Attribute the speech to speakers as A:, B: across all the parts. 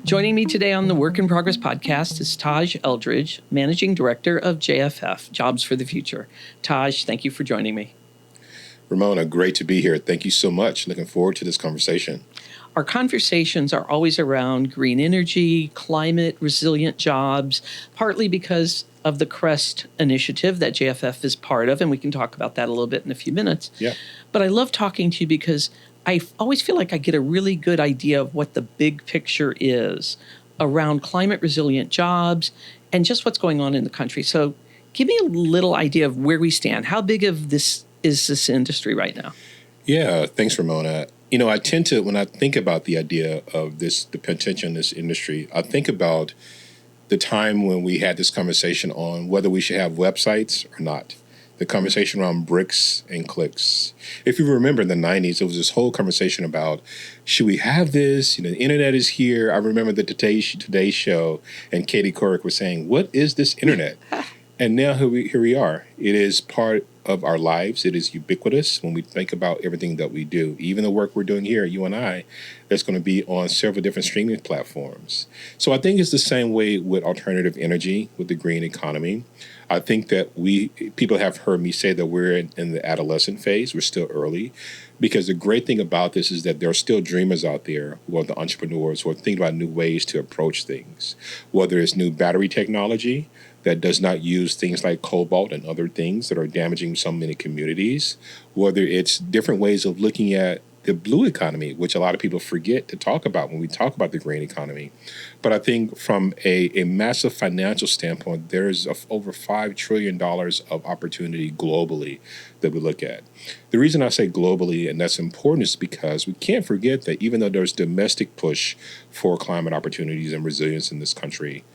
A: Joining me today on the Work in Progress podcast is Taj Eldridge, Managing Director of JFF, Jobs for the Future. Taj, thank you for joining me.
B: Ramona, great to be here. Thank you so much. Looking forward to this conversation.
A: Our conversations are always around green energy, climate, resilient jobs, partly because of the CREST initiative that JFF is part of, and we can talk about that a little bit in a few minutes.
B: Yeah.
A: But I love talking to you because I always feel like I get a really good idea of what the big picture is around climate resilient jobs and just what's going on in the country. So give me a little idea of where we stand. How big of this is this industry right now?
B: Yeah, thanks, Ramona. I tend to, when I think about the idea of the potential in this industry, I think about the time when we had this conversation on whether we should have websites or not. The conversation around bricks and clicks. If you remember in the 90s, there was this whole conversation about, should we have this? The internet is here. I remember the Today Show and Katie Couric was saying, what is this internet? And now here we are. It is part of our lives. It is ubiquitous when we think about everything that we do. Even the work we're doing here, you and I, that's going to be on several different streaming platforms. So I think it's the same way with alternative energy, with the green economy. I think that people have heard me say that we're in the adolescent phase. We're still early, because the great thing about this is that there are still dreamers out there who are the entrepreneurs who are thinking about new ways to approach things, whether it's new battery technology that does not use things like cobalt and other things that are damaging so many communities, whether it's different ways of looking at the blue economy, which a lot of people forget to talk about when we talk about the green economy. But I think from a massive financial standpoint, there's over $5 trillion of opportunity globally that we look at. The reason I say globally, and that's important, is because we can't forget that even though there's domestic push for climate opportunities and resilience in this country,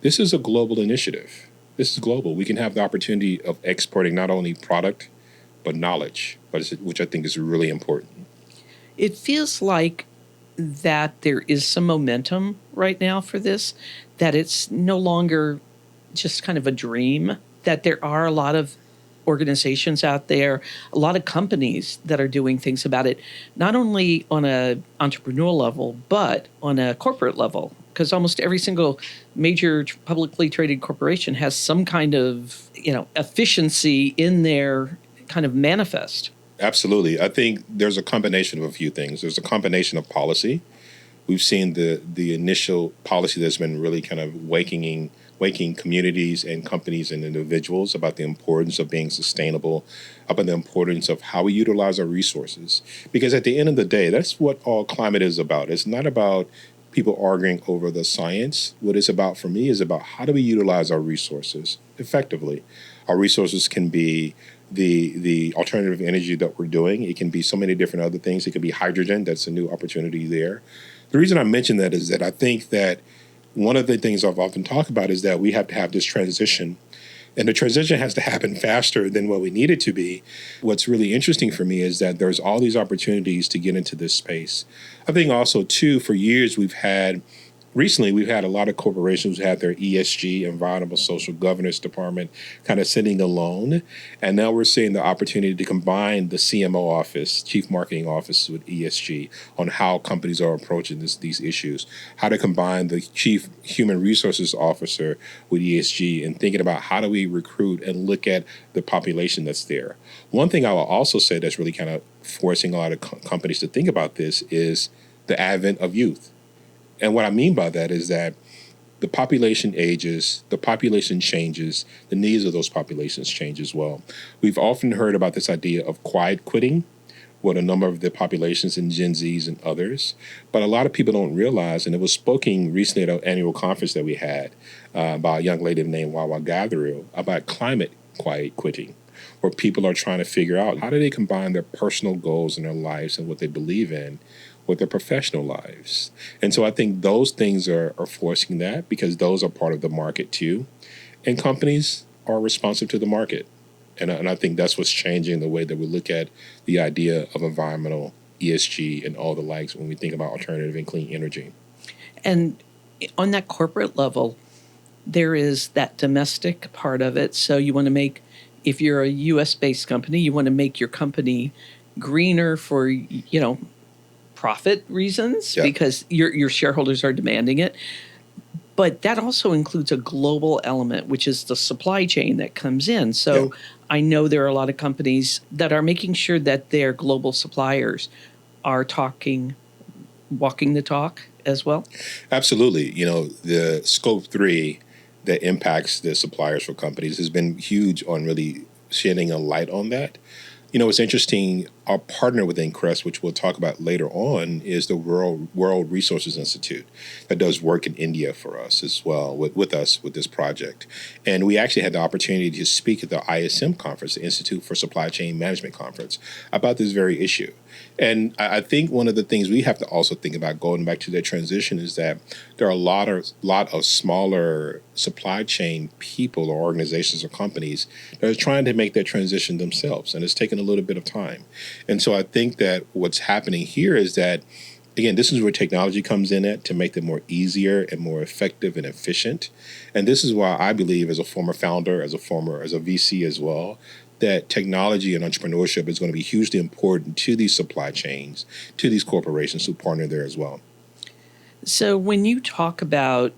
B: this is a global initiative. This is global. We can have the opportunity of exporting not only product, but knowledge, which I think is really important.
A: It feels like that there is some momentum right now for this, that it's no longer just kind of a dream, that there are a lot of organizations out there, a lot of companies that are doing things about it, not only on an entrepreneurial level, but on a corporate level, because almost every single major publicly traded corporation has some kind of, efficiency in their kind of manifest.
B: Absolutely. I think there's a combination of a few things. There's a combination of policy. We've seen the initial policy that's been really kind of waking communities and companies and individuals about the importance of being sustainable, about the importance of how we utilize our resources. Because at the end of the day, that's what all climate is about. It's not about people arguing over the science. What it's about for me is about how do we utilize our resources effectively. Our resources can be the alternative energy that we're doing. It can be so many different other things. It could be hydrogen. That's a new opportunity there. The reason I mention that is that I think that one of the things I've often talked about is that we have to have this transition, and the transition has to happen faster than what we need it to be. What's really interesting for me is that there's all these opportunities to get into this space. I think also, too, for years recently, we've had a lot of corporations who had their ESG, environmental social governance department, kind of sitting alone. And now we're seeing the opportunity to combine the CMO office, chief marketing office, with ESG on how companies are approaching these issues, how to combine the chief human resources officer with ESG and thinking about how do we recruit and look at the population that's there. One thing I will also say that's really kind of forcing a lot of companies to think about this is the advent of youth. And what I mean by that is that the population ages, the population changes, the needs of those populations change as well. We've often heard about this idea of quiet quitting with a number of the populations in Gen Zs and others. But a lot of people don't realize, and it was spoken recently at an annual conference that we had by a young lady named Wawa Gatherill about climate quiet quitting, where people are trying to figure out how do they combine their personal goals in their lives and what they believe in with their professional lives. And so I think those things are forcing that, because those are part of the market too. And companies are responsive to the market. And I think that's what's changing the way that we look at the idea of environmental ESG and all the likes when we think about alternative and clean energy.
A: And on that corporate level, there is that domestic part of it. So you want to make, if you're a U.S.-based company, you want to make your company greener for, profit reasons
B: Yeah.
A: because your shareholders are demanding it. But that also includes a global element, which is the supply chain that comes in. So I know there are a lot of companies that are making sure that their global suppliers are walking the talk as well.
B: Absolutely. The scope 3 that impacts the suppliers for companies has been huge on really shedding a light on that. It's interesting. Our partner within CREST, which we'll talk about later on, is the World Resources Institute that does work in India for us as well, with us with this project. And we actually had the opportunity to speak at the ISM conference, the Institute for Supply Chain Management conference, about this very issue. And I think one of the things we have to also think about going back to that transition is that there are a lot of smaller supply chain people or organizations or companies that are trying to make that transition themselves, and it's taken a little bit of time. And so I think that what's happening here is that, again, this is where technology comes in at to make them more easier and more effective and efficient. And this is why I believe, as a former founder, as a VC as well, that technology and entrepreneurship is going to be hugely important to these supply chains, to these corporations who partner there as well.
A: So when you talk about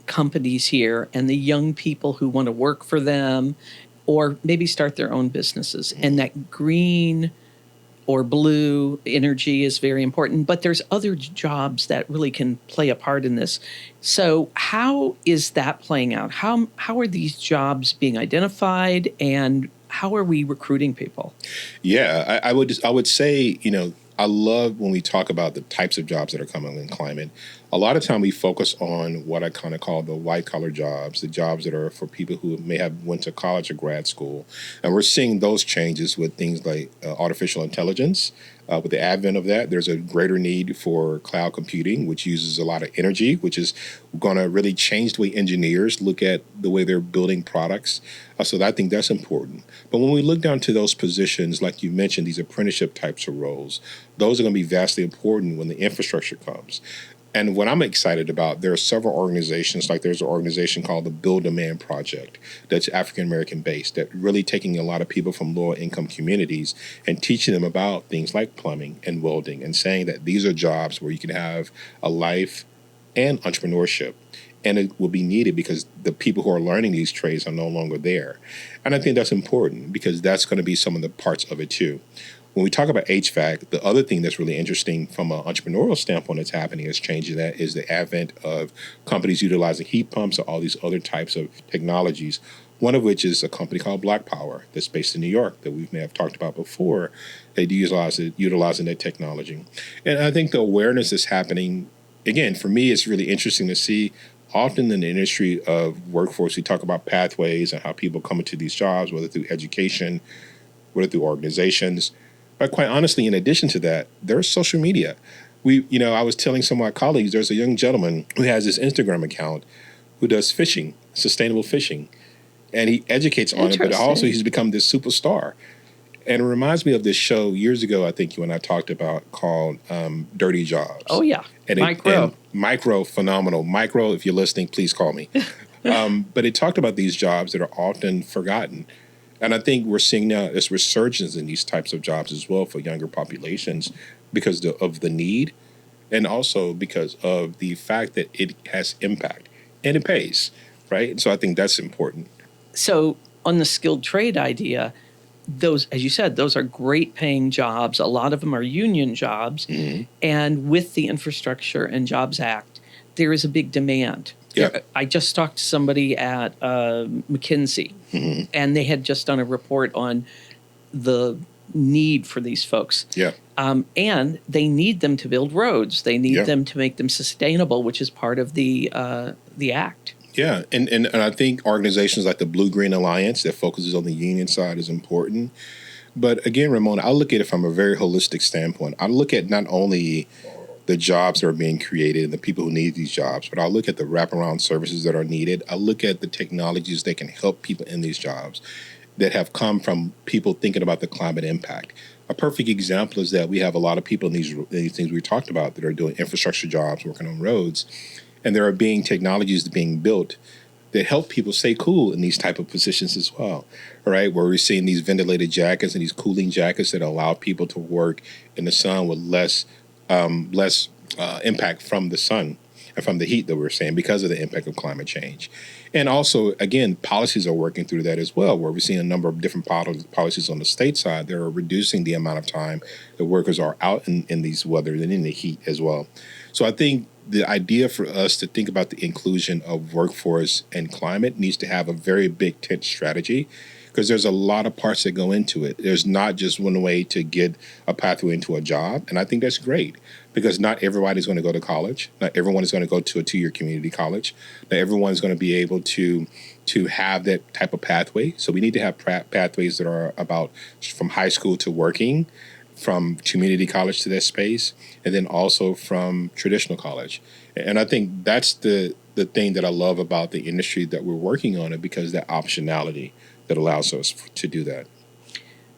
A: companies here and the young people who want to work for them or maybe start their own businesses, and that green or blue energy is very important, but there's other jobs that really can play a part in this. So how is that playing out? How are these jobs being identified, and how are we recruiting people?
B: Yeah, I would say, I love when we talk about the types of jobs that are coming in climate. A lot of time we focus on what I kind of call the white collar jobs, the jobs that are for people who may have went to college or grad school. And we're seeing those changes with things like artificial intelligence. With the advent of that, there's a greater need for cloud computing, which uses a lot of energy, which is going to really change the way engineers look at the way they're building products. So I think that's important. But when we look down to those positions, like you mentioned, these apprenticeship types of roles, those are going to be vastly important when the infrastructure comes. And what I'm excited about, there are several organizations, like there's an organization called the Build a Man Project that's African-American based, that really taking a lot of people from lower income communities and teaching them about things like plumbing and welding and saying that these are jobs where you can have a life and entrepreneurship. And it will be needed because the people who are learning these trades are no longer there. And I think that's important because that's going to be some of the parts of it too. When we talk about HVAC, the other thing that's really interesting from an entrepreneurial standpoint that's happening is changing that is the advent of companies utilizing heat pumps or all these other types of technologies, one of which is a company called Black Power that's based in New York that we may have talked about before. They utilizing that technology. And I think the awareness is happening. Again, for me, it's really interesting to see. Often in the industry of workforce, we talk about pathways and how people come into these jobs, whether through education, whether through organizations. But quite honestly, in addition to that, there's social media. I was telling some of my colleagues, there's a young gentleman who has this Instagram account who does fishing, sustainable fishing, and he educates on it, but also he's become this superstar. And it reminds me of this show years ago, I think you and I talked about, called Dirty Jobs.
A: Oh, yeah.
B: And Micro, phenomenal. Micro, if you're listening, please call me. But it talked about these jobs that are often forgotten. And I think we're seeing now this resurgence in these types of jobs as well for younger populations because of the need and also because of the fact that it has impact and it pays, right? So I think that's important.
A: So on the skilled trade idea, those, as you said, those are great paying jobs. A lot of them are union jobs. Mm-hmm. And with the Infrastructure and Jobs Act, there is a big demand.
B: Yeah.
A: I just talked to somebody at McKinsey, mm-hmm. and they had just done a report on the need for these folks.
B: Yeah.
A: And they need them to build roads. They need them to make them sustainable, which is part of the act.
B: Yeah, and I think organizations like the Blue-Green Alliance that focuses on the union side is important. But again, Ramona, I look at it from a very holistic standpoint. I look at not only the jobs that are being created and the people who need these jobs, but I look at the wraparound services that are needed. I look at the technologies that can help people in these jobs that have come from people thinking about the climate impact. A perfect example is that we have a lot of people in these things we talked about that are doing infrastructure jobs, working on roads, and there are technologies being built that help people stay cool in these type of positions as well. All right, where we're seeing these ventilated jackets and these cooling jackets that allow people to work in the sun with less impact from the sun and from the heat that we're seeing because of the impact of climate change. And also, again, policies are working through that as well, where we're seeing a number of different policies on the state side that are reducing the amount of time that workers are out in these weather and in the heat as well. So I think the idea for us to think about the inclusion of workforce and climate needs to have a very big tent strategy, because there's a lot of parts that go into it. There's not just one way to get a pathway into a job. And I think that's great, because not everybody's going to go to college. Not everyone is going to go to a 2-year community college. Not everyone's going to be able to have that type of pathway. So we need to have pathways that are about from high school to working, from community college to that space, and then also from traditional college. And I think that's the thing that I love about the industry that we're working on, it because that optionality that allows us to do that.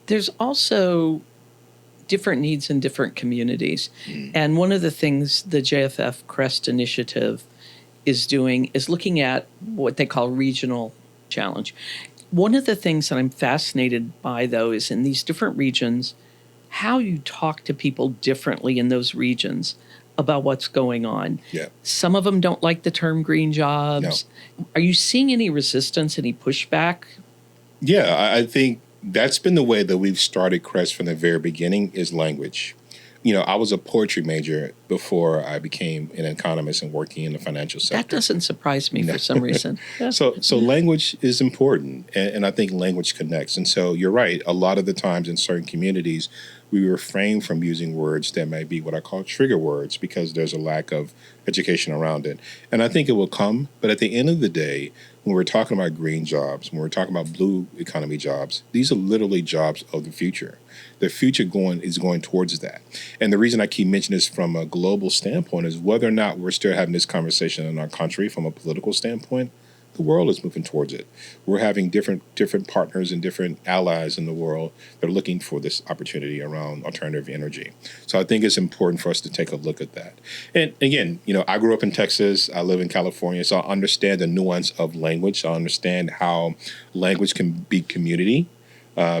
A: There's also different needs in different communities. And one of the things the JFF CREST initiative is doing is looking at what they call regional challenge. One of the things that I'm fascinated by, though, is in these different regions, how you talk to people differently in those regions about what's going on.
B: Yeah.
A: Some of them don't like the term green jobs. No. Are you seeing any resistance, any pushback?
B: Yeah, I think that's been the way that we've started CREST from the very beginning, is language. I was a poetry major before I became an economist and working in the financial sector.
A: That doesn't surprise me for some reason.
B: So language is important, and I think language connects. And so you're right. A lot of the times in certain communities, we refrain from using words that may be what I call trigger words, because there's a lack of education around it. And I think it will come. But at the end of the day, when we're talking about green jobs, when we're talking about blue economy jobs, these are literally jobs of the future. The future is going towards that. And the reason I keep mentioning this from a global standpoint is whether or not we're still having this conversation in our country from a political standpoint, the world is moving towards it. We're having different partners and different allies in the world that are looking for this opportunity around alternative energy. So I think it's important for us to take a look at that. And again, I grew up in Texas. I live in California, so I understand the nuance of language. I understand how language can be community.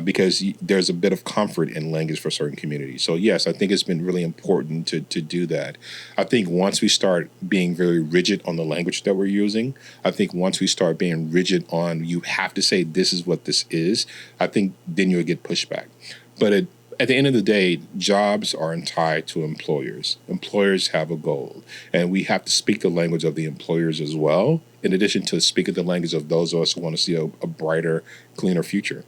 B: Because there's a bit of comfort in language for certain communities. So yes, I think it's been really important to do that. I think once we start being very rigid on the language that we're using, I think once we start being rigid on you have to say this is what this is, I think then you'll get pushback. But at the end of the day, jobs are tied to employers. Employers have a goal, and we have to speak the language of the employers as well, in addition to speaking the language of those of us who want to see a brighter, cleaner future.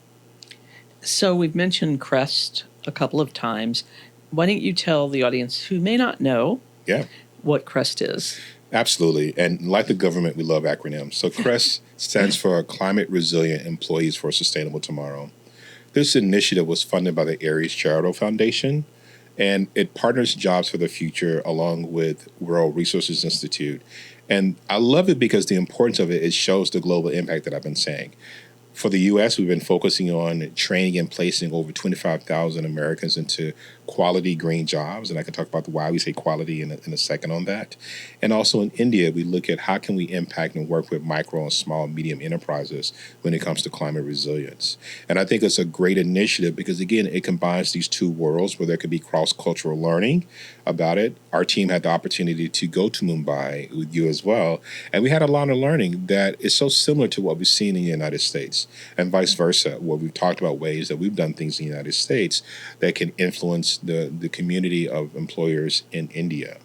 A: So we've mentioned CREST a couple of times. Why don't you tell the audience who may not know what CREST is?
B: Absolutely. And like the government, we love acronyms. So CREST stands for Climate Resilient Employees for a Sustainable Tomorrow. This initiative was funded by the Aries Charitable Foundation, and it partners Jobs for the Future along with World Resources Institute. And I love it because the importance of it shows the global impact that I've been saying. For the U.S., we've been focusing on training and placing over 25,000 Americans into quality green jobs. And I can talk about why we say quality in a second on that. And also in India, we look at how can we impact and work with micro and small, medium enterprises when it comes to climate resilience. And I think it's a great initiative because, again, it combines these two worlds where there could be cross-cultural learning about it. Our team had the opportunity to go to Mumbai with you as well. And we had a lot of learning that is so similar to what we've seen in the United States and vice versa, where we've talked about ways that we've done things in the United States that can influence the community of employers in India.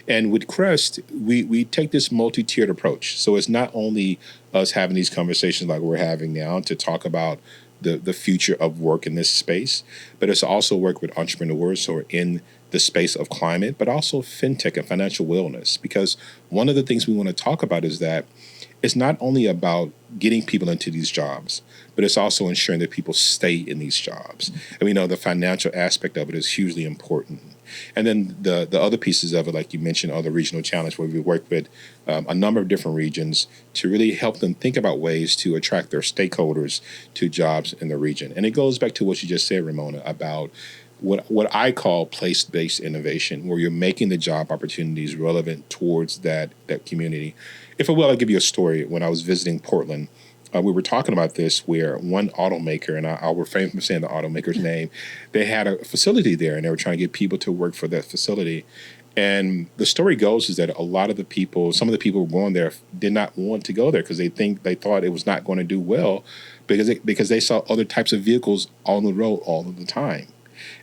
B: And with CREST, we take this multi-tiered approach. So it's not only us having these conversations like we're having now to talk about the future of work in this space, but it's also work with entrepreneurs who are in the space of climate, but also fintech and financial wellness. Because one of the things we want to talk about is that it's not only about getting people into these jobs, but it's also ensuring that people stay in these jobs. And we know the financial aspect of it is hugely important. And then the other pieces of it, like you mentioned, are the regional challenge, where we work with a number of different regions to really help them think about ways to attract their stakeholders to jobs in the region. And it goes back to what you just said, Ramona, about what I call place-based innovation, where you're making the job opportunities relevant towards that community. If I will, I'll give you a story. When I was visiting Portland, we were talking about this, where one automaker, and I'll refrain from saying the automaker's name, they had a facility there, and they were trying to get people to work for that facility. And the story goes is that a lot of the people, some of the people who were going there, did not want to go there because they thought it was not going to do well because they saw other types of vehicles on the road all of the time.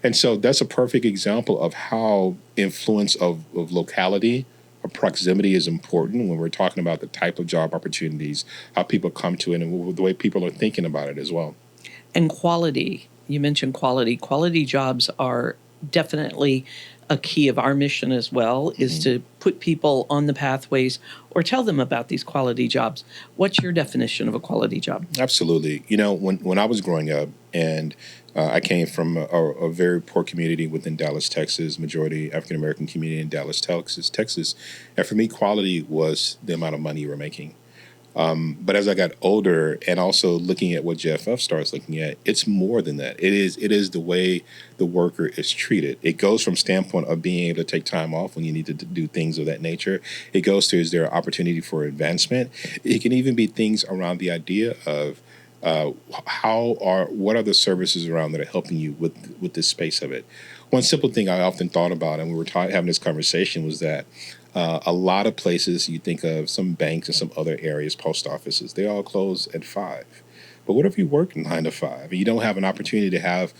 B: And so that's a perfect example of how influence of locality or proximity is important when we're talking about the type of job opportunities, how people come to it, and the way people are thinking about it as well.
A: And quality. You mentioned quality. Quality jobs are definitely a key of our mission as well, is to put people on the pathways or tell them about these quality jobs. What's your definition of a quality job?
B: Absolutely. You know, when I was growing up, and I came from a very poor community within Dallas, Texas, majority African-American community in Dallas, Texas. And for me, quality was the amount of money you were making. But as I got older, and also looking at what JFF starts looking at, it's more than that. It is the way the worker is treated. It goes from standpoint of being able to take time off when you need to do things of that nature. It goes to, is there an opportunity for advancement? It can even be things around the idea of what are the services around that are helping you with this space of it. One simple thing I often thought about, and we were having this conversation, was that a lot of places, you think of some banks and some other areas, post offices, they all close at 5. But what if you work 9 to 5 and you don't have an opportunity to have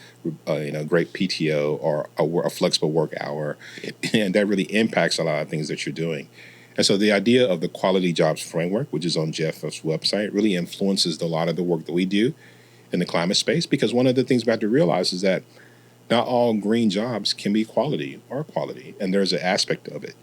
B: great PTO or a flexible work hour, and that really impacts a lot of things that you're doing. And so the idea of the quality jobs framework, which is on JFF's website, really influences a lot of the work that we do in the climate space, because one of the things we have to realize is that not all green jobs can be quality, and there's an aspect of it.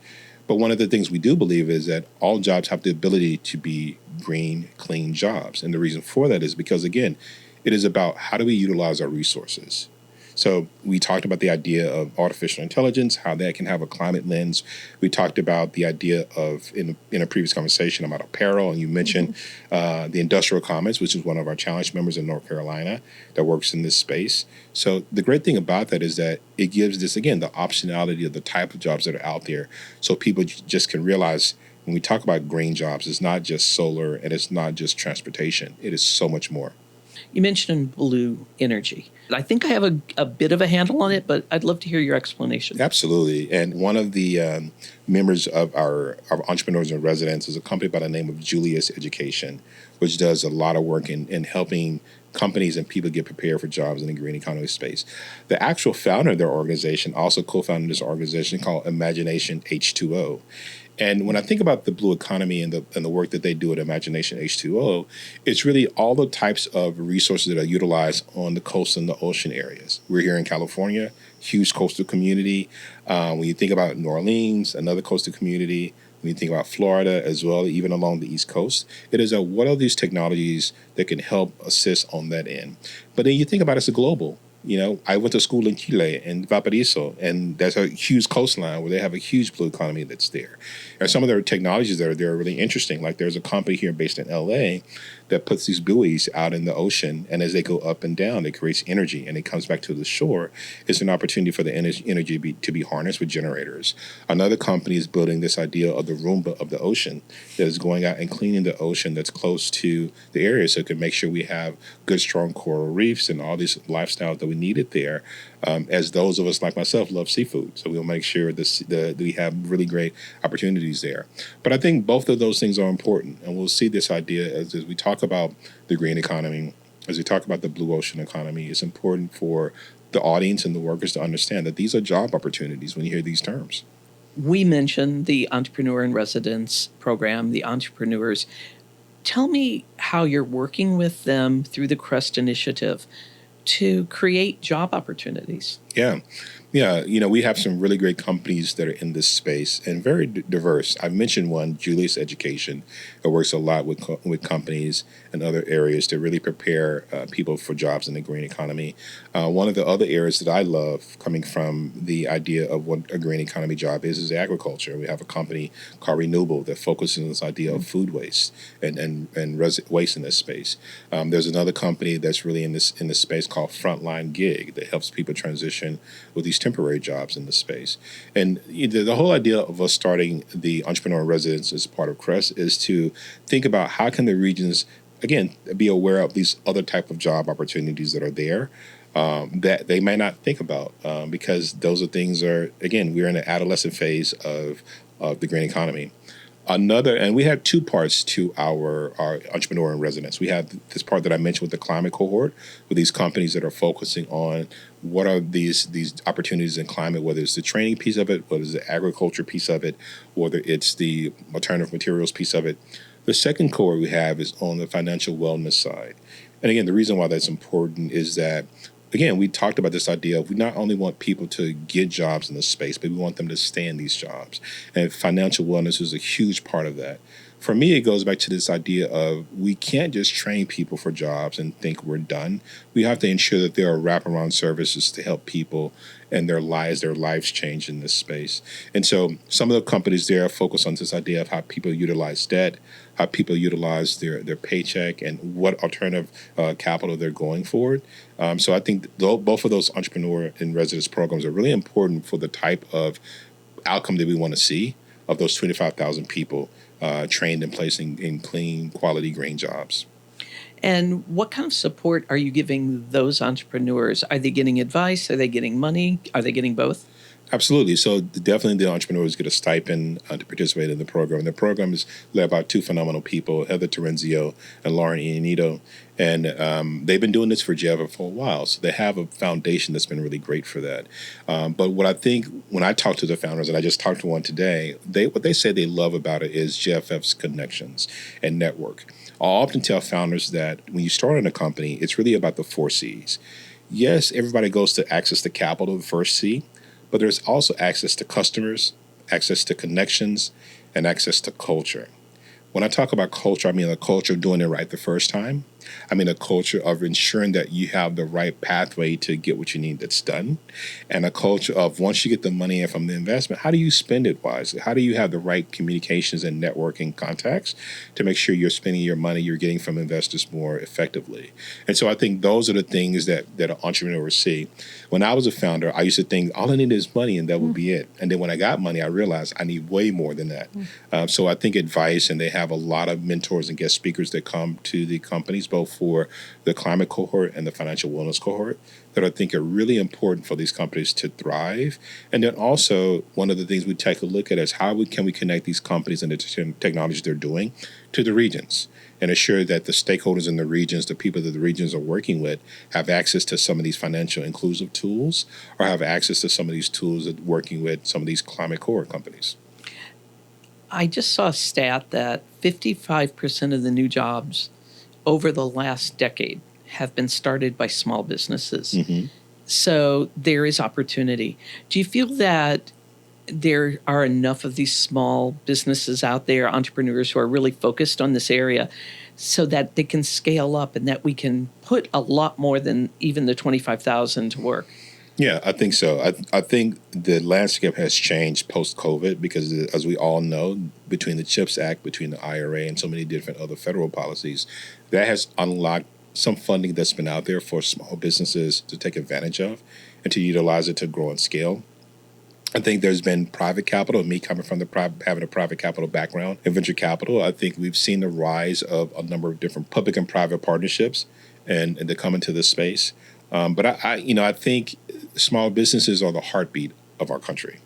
B: But one of the things we do believe is that all jobs have the ability to be green, clean jobs. And the reason for that is because, again, it is about how do we utilize our resources. So we talked about the idea of artificial intelligence, how that can have a climate lens. We talked about the idea of, in a previous conversation, about apparel, and you mentioned the Industrial Commons, which is one of our challenge members in North Carolina that works in this space. So the great thing about that is that it gives this, again, the optionality of the type of jobs that are out there, so people just can realize when we talk about green jobs, it's not just solar and it's not just transportation. It is so much more.
A: You mentioned blue energy. I think I have a bit of a handle on it, but I'd love to hear your explanation.
B: Absolutely. And one of the members of our Entrepreneurs in Residence is a company by the name of Julius Education, which does a lot of work in helping companies and people get prepared for jobs in the green economy space. The actual founder of their organization also co-founded this organization called Imagination H2O. And when I think about the blue economy and the work that they do at Imagination H2O, it's really all the types of resources that are utilized on the coast and the ocean areas. We're here in California, huge coastal community. When you think about New Orleans, another coastal community. When you think about Florida as well, even along the East Coast, it is what are these technologies that can help assist on that end? But then you think about it as a global. You know, I went to school in Chile, in Valparaiso, and there's a huge coastline where they have a huge blue economy that's there. And some of their technologies that are there are really interesting. Like there's a company here based in LA that puts these buoys out in the ocean, and as they go up and down, it creates energy, and it comes back to the shore. It's an opportunity for the energy to be harnessed with generators. Another company is building this idea of the Roomba of the ocean that is going out and cleaning the ocean that's close to the area, so it can make sure we have good, strong coral reefs and all these lifestyles that we needed there. As those of us like myself love seafood, so we'll make sure that we have really great opportunities there. But I think both of those things are important, and we'll see this idea as we talk about the green economy, as we talk about the blue ocean economy. It's important for the audience and the workers to understand that these are job opportunities when you hear these terms.
A: We mentioned the Entrepreneur in Residence program, the entrepreneurs. Tell me how you're working with them through the CREST initiative to create job opportunities.
B: Yeah. Yeah, we have some really great companies that are in this space and very diverse. I mentioned one, Julius Education, that works a lot with with companies and other areas to really prepare people for jobs in the green economy. One of the other areas that I love, coming from the idea of what a green economy job is agriculture. We have a company called Renewable that focuses on this idea of food waste and waste in this space. There's another company that's really in this space called Frontline Gig that helps people transition with these temporary jobs in the space. And the whole idea of us starting the Entrepreneur in Residence as part of CREST is to think about how can the regions, again, be aware of these other type of job opportunities that are there that they may not think about because those are things again, we're in the adolescent phase of the green economy. And we have two parts to our entrepreneur in residence. We have this part that I mentioned with the climate cohort, with these companies that are focusing on what are these opportunities in climate, whether it's the training piece of it, whether it's the agriculture piece of it, whether it's the alternative materials piece of it. The second cohort we have is on the financial wellness side. And again, the reason why that's important is that, again, we talked about this idea of we not only want people to get jobs in this space, but we want them to stay in these jobs. And financial wellness is a huge part of that. For me, it goes back to this idea of we can't just train people for jobs and think we're done. We have to ensure that there are wraparound services to help people and their lives change in this space. And so some of the companies there focus on this idea of how people utilize debt, how people utilize their paycheck, and what alternative capital they're going forward. So I think both of those entrepreneur in residence programs are really important for the type of outcome that we want to see of those 25,000 people trained and placed in clean, quality green jobs.
A: And what kind of support are you giving those entrepreneurs? Are they getting advice? Are they getting money? Are they getting both?
B: Absolutely. So definitely the entrepreneurs get a stipend to participate in the program. The program is led by two phenomenal people, Heather Terenzio and Lauren Iannito. And they've been doing this for Java for a while. So they have a foundation that's been really great for that. But what I think when I talk to the founders, and I just talked to one today, what they say they love about it is JFF's connections and network. I often tell founders that when you start in a company, it's really about the 4 C's. Yes, everybody goes to access to capital, the first C, but there's also access to customers, access to connections, and access to culture. When I talk about culture, I mean a culture of doing it right the first time. I mean a culture of ensuring that you have the right pathway to get what you need that's done. And a culture of once you get the money in from the investment, how do you spend it wisely? How do you have the right communications and networking contacts to make sure you're spending your money you're getting from investors more effectively? And so I think those are the things that entrepreneurs see. When I was a founder, I used to think all I need is money and that will be it. And then when I got money, I realized I need way more than that. So I think advice, and they have a lot of mentors and guest speakers that come to the companies, both for the climate cohort and the financial wellness cohort, that I think are really important for these companies to thrive. And then also, one of the things we take a look at is how can we connect these companies and the technologies they're doing to the regions and assure that the stakeholders in the regions, the people that the regions are working with, have access to some of these financial inclusive tools or have access to some of these tools that working with some of these climate cohort companies.
A: I just saw a stat that 55% of the new jobs over the last decade have been started by small businesses. So there is opportunity. Do you feel that there are enough of these small businesses out there, entrepreneurs who are really focused on this area, so that they can scale up and that we can put a lot more than even the 25,000 to work?
B: Yeah, I think so. I think the landscape has changed post-COVID because, as we all know, between the CHIPS Act, between the IRA, and so many different other federal policies, that has unlocked some funding that's been out there for small businesses to take advantage of and to utilize it to grow and scale. I think there's been private capital, me coming from having a private capital background in venture capital. I think we've seen the rise of a number of different public and private partnerships and they come into this space. But I think small businesses are the heartbeat of our country.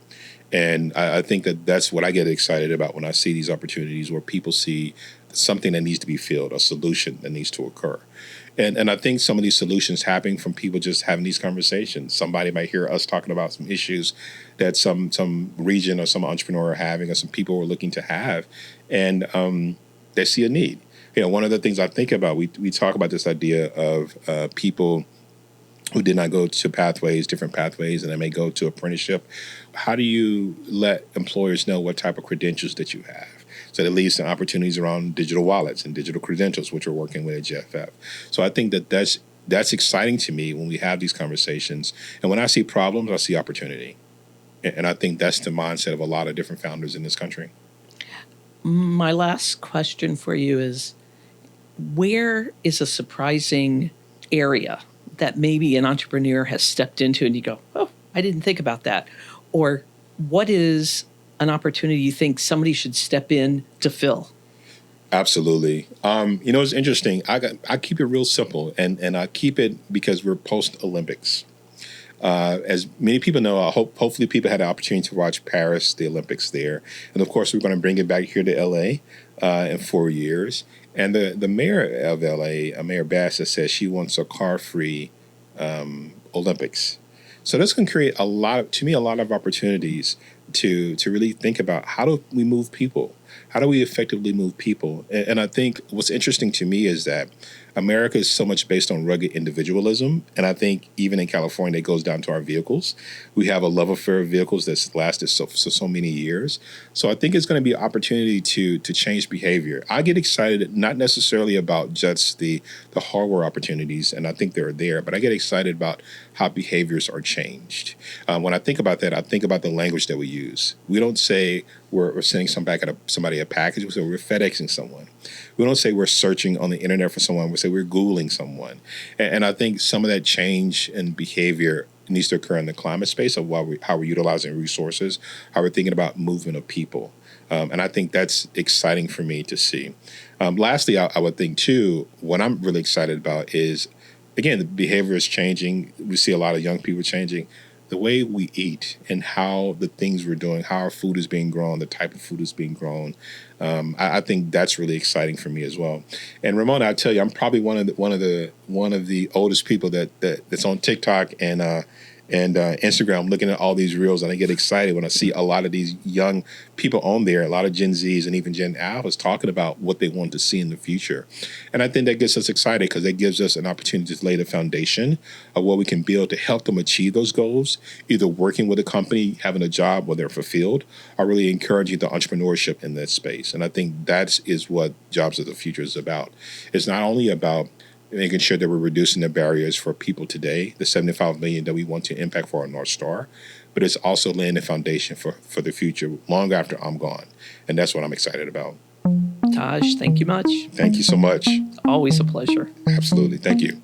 B: And I think that's what I get excited about when I see these opportunities where people see something that needs to be filled, a solution that needs to occur. And I think some of these solutions happen from people just having these conversations. Somebody might hear us talking about some issues that some region or some entrepreneur are having or some people are looking to have, and they see a need. One of the things I think about, we talk about this idea of people who did not go to different pathways, and they may go to apprenticeship. How do you let employers know what type of credentials that you have? So that leads to opportunities around digital wallets and digital credentials, which we're working with at GFF. So I think that that's exciting to me when we have these conversations. And when I see problems, I see opportunity. And I think that's the mindset of a lot of different founders in this country.
A: My last question for you is, where is a surprising area that maybe an entrepreneur has stepped into and you go, oh, I didn't think about that? Or what is an opportunity you think somebody should step in to fill?
B: Absolutely. It's interesting. I keep it real simple, and I keep it because we're post-Olympics. As many people know, hopefully people had the opportunity to watch Paris, the Olympics there. And of course, we're going to bring it back here to LA in 4 years. And the mayor of LA, Mayor Bassett, says she wants a car-free Olympics. So that's going to create a lot of opportunities to really think about how do we move people? How do we effectively move people? And I think what's interesting to me is that America is so much based on rugged individualism. And I think even in California, it goes down to our vehicles. We have a love affair of vehicles that's lasted so many years. So I think it's going to be an opportunity to change behavior. I get excited, not necessarily about just the hardware opportunities, and I think they're there, but I get excited about how behaviors are changed. When I think about that, I think about the language that we use. We don't say we're sending somebody a package. We say we're FedExing someone. We don't say we're searching on the internet for someone. We say we're Googling someone. And I think some of that change in behavior needs to occur in the climate space of how we're utilizing resources, how we're thinking about movement of people. And I think that's exciting for me to see. Lastly, I would think, too, what I'm really excited about is, again, the behavior is changing. We see a lot of young people changing. The way we eat and how the things we're doing, how our food is being grown, the type of food is being grown, I think that's really exciting for me as well. And Ramona, I tell you, I'm probably one of the oldest people that's on TikTok and Instagram, looking at all these reels, and I get excited when I see a lot of these young people on there, a lot of Gen Zs and even Gen Alphas talking about what they want to see in the future. And I think that gets us excited because that gives us an opportunity to lay the foundation of what we can build to help them achieve those goals, either working with a company, having a job where they're fulfilled, or really encouraging the entrepreneurship in that space. And I think that is what Jobs of the Future is about. It's not only about making sure that we're reducing the barriers for people today, the 75 million that we want to impact for our North Star, but it's also laying the foundation for the future long after I'm gone. And that's what I'm excited about.
A: Taj, thank you much.
B: Thank you so much.
A: Always a pleasure.
B: Absolutely. Thank you.